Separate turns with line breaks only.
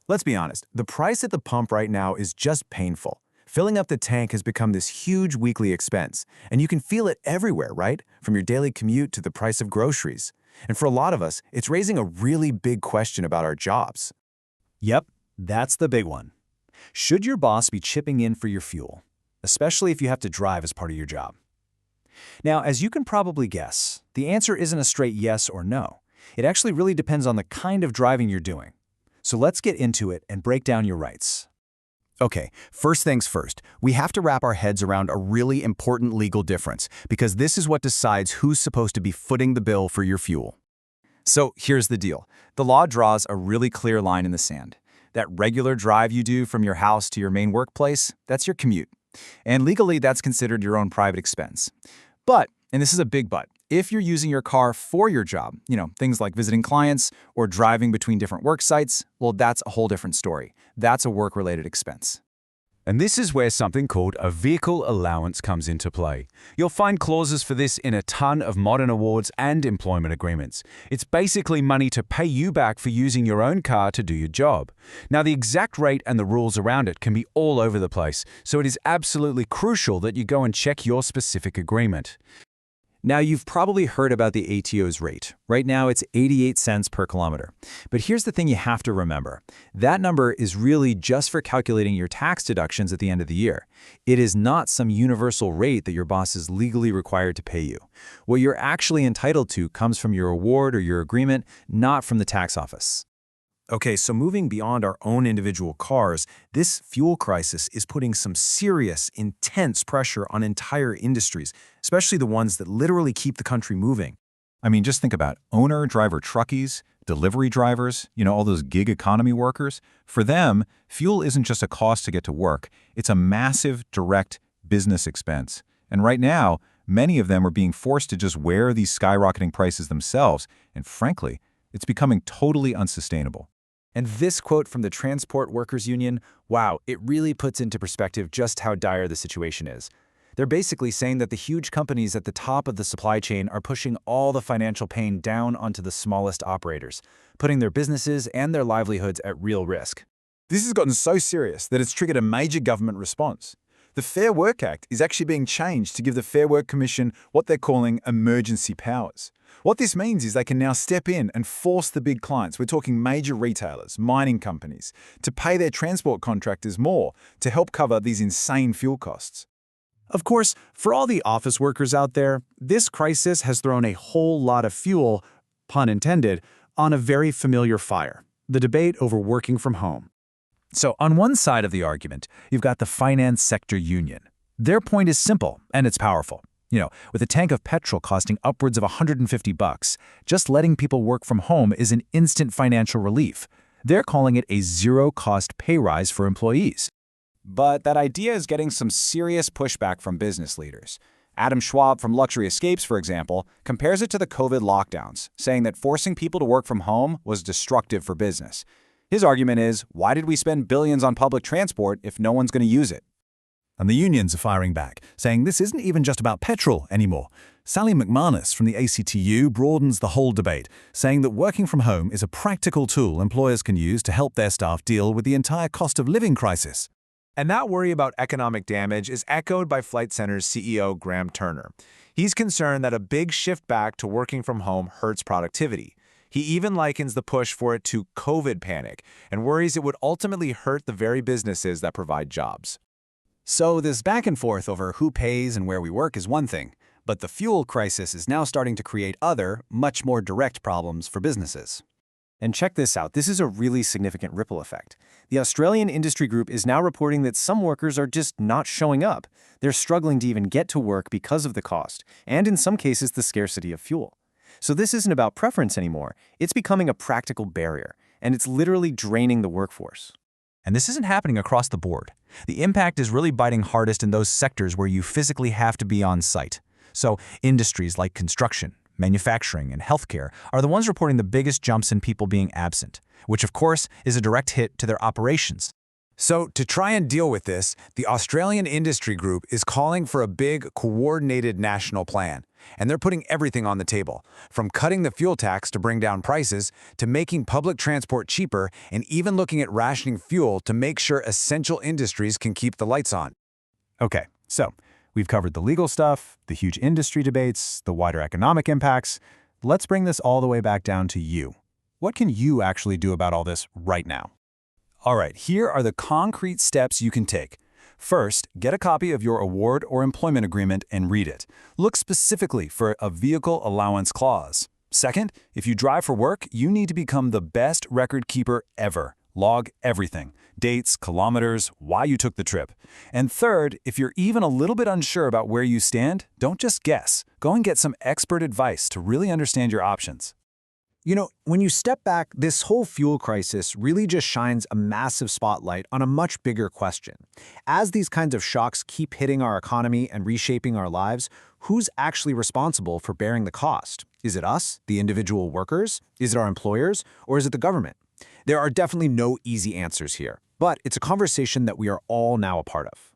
Let's be honest, the price at the pump right now is just painful. Filling up the tank has become this huge weekly expense, and you can feel it everywhere, right? From your daily commute to the price of groceries. And for a lot of us, it's raising a really big question about our jobs.
Yep, that's the big one. Should your boss be chipping in for your fuel, especially if you have to drive as part of your job? Now, as you can probably guess, the answer isn't a straight yes or no. It actually really depends on the kind of driving you're doing. So let's get into it and break down your rights.
Okay, first things first, we have to wrap our heads around a really important legal difference, because this is what decides who's supposed to be footing the bill for your fuel.
So here's the deal. The law draws a really clear line in the sand. That regular drive you do from your house to your main workplace, that's your commute. And legally, that's considered your own private expense. But, and this is a big but, if you're using your car for your job, things like visiting clients or driving between different work sites, well, that's a whole different story. That's a work-related expense.
And this is where something called a vehicle allowance comes into play. You'll find clauses for this in a ton of modern awards and employment agreements. It's basically money to pay you back for using your own car to do your job. Now, the exact rate and the rules around it can be all over the place, so it is absolutely crucial that you go and check your specific agreement.
Now, you've probably heard about the ATO's rate. Right now, it's 88 cents per kilometer. But here's the thing you have to remember. That number is really just for calculating your tax deductions at the end of the year. It is not some universal rate that your boss is legally required to pay you. What you're actually entitled to comes from your award or your agreement, not from the tax office.
Okay, so moving beyond our own individual cars, this fuel crisis is putting some serious, intense pressure on entire industries, especially the ones that literally keep the country moving.
I mean, just think about owner-driver truckies, delivery drivers, all those gig economy workers. For them, fuel isn't just a cost to get to work. It's a massive, direct business expense. And right now, many of them are being forced to just wear these skyrocketing prices themselves. And frankly, it's becoming totally unsustainable.
And this quote from the Transport Workers Union, wow, it really puts into perspective just how dire the situation is. They're basically saying that the huge companies at the top of the supply chain are pushing all the financial pain down onto the smallest operators, putting their businesses and their livelihoods at real risk.
This has gotten so serious that it's triggered a major government response. The Fair Work Act is actually being changed to give the Fair Work Commission what they're calling emergency powers. What this means is they can now step in and force the big clients, we're talking major retailers, mining companies, to pay their transport contractors more to help cover these insane fuel costs.
Of course, for all the office workers out there, this crisis has thrown a whole lot of fuel, pun intended, on a very familiar fire: the debate over working from home.
So on one side of the argument, you've got the finance sector union. Their point is simple, and it's powerful. With a tank of petrol costing upwards of $150, just letting people work from home is an instant financial relief. They're calling it a zero-cost pay rise for employees.
But that idea is getting some serious pushback from business leaders. Adam Schwab from Luxury Escapes, for example, compares it to the COVID lockdowns, saying that forcing people to work from home was destructive for business. His argument is, why did we spend billions on public transport if no one's going to use it?
And the unions are firing back, saying this isn't even just about petrol anymore. Sally McManus from the ACTU broadens the whole debate, saying that working from home is a practical tool employers can use to help their staff deal with the entire cost of living crisis.
And that worry about economic damage is echoed by Flight Center's CEO Graham Turner. He's concerned that a big shift back to working from home hurts productivity. He even likens the push for it to COVID panic and worries it would ultimately hurt the very businesses that provide jobs.
So this back and forth over who pays and where we work is one thing, but the fuel crisis is now starting to create other, much more direct problems for businesses. And check this out, this is a really significant ripple effect. The Australian industry group is now reporting that some workers are just not showing up. They're struggling to even get to work because of the cost, and in some cases the scarcity of fuel. So this isn't about preference anymore, it's becoming a practical barrier, and it's literally draining the workforce.
And this isn't happening across the board. The impact is really biting hardest in those sectors where you physically have to be on site. So industries like construction, manufacturing, and healthcare are the ones reporting the biggest jumps in people being absent, which of course is a direct hit to their operations.
So, to try and deal with this, the Australian Industry Group is calling for a big, coordinated national plan. And they're putting everything on the table, from cutting the fuel tax to bring down prices, to making public transport cheaper, and even looking at rationing fuel to make sure essential industries can keep the lights on.
Okay, so we've covered the legal stuff, the huge industry debates, the wider economic impacts. Let's bring this all the way back down to you. What can you actually do about all this right now? All right, here are the concrete steps you can take. First, get a copy of your award or employment agreement and read it. Look specifically for a vehicle allowance clause. Second, if you drive for work, you need to become the best record keeper ever. Log everything: dates, kilometers, why you took the trip. And third, if you're even a little bit unsure about where you stand, don't just guess. Go and get some expert advice to really understand your options.
You know, when you step back, this whole fuel crisis really just shines a massive spotlight on a much bigger question. As these kinds of shocks keep hitting our economy and reshaping our lives, who's actually responsible for bearing the cost? Is it us, the individual workers? Is it our employers? Or is it the government? There are definitely no easy answers here, but it's a conversation that we are all now a part of.